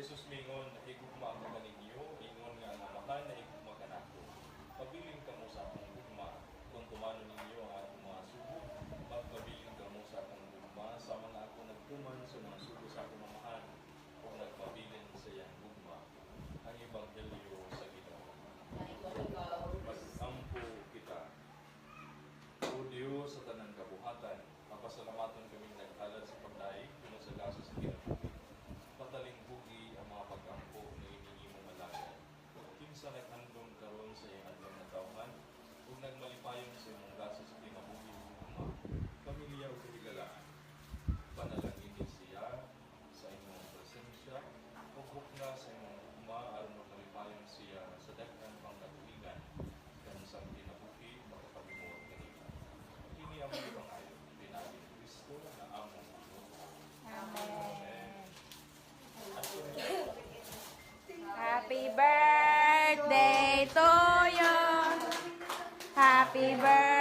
Jesus mingon, higugma ka kaninyo, ingon nga ang amahan na higugma ka nako. Pabiling ka mo sa akong gugma, kung tumano ninyo ang akong mga sugo, magpabiling ka mo sa akong gugma, sa mga ako nagtuman sa mga sugo sa akong amahan, kung nagpabiling sa iyang gugma. Ang Ebanghelyo sa Ginoo. Mag-ampo kita. O Diyos sa tanang kabuhatan, mapasalamaton kaming naghalad sa pagdaig, kung sa gaso sa kinabuhi. Patalingbugi ang mga pag-ampo na iningi mo malagay. Kinsa naghandong karon sa iyang adlaw na tawhan, kung nagmalipayon sa imong gaso sa kinabuhi o gugma, pamilya o kahigalaan. Panalangin siya sa imong presensya, ug na sa imong gugma aron magmalipayon siya sa daghang pangkatuigan, kang sa kinabuhi makapagmuot kanila. Kini ang mga pangayo, pinagin Kristo na among Ginoo. Amen. Happy birthday to you. Happy birthday.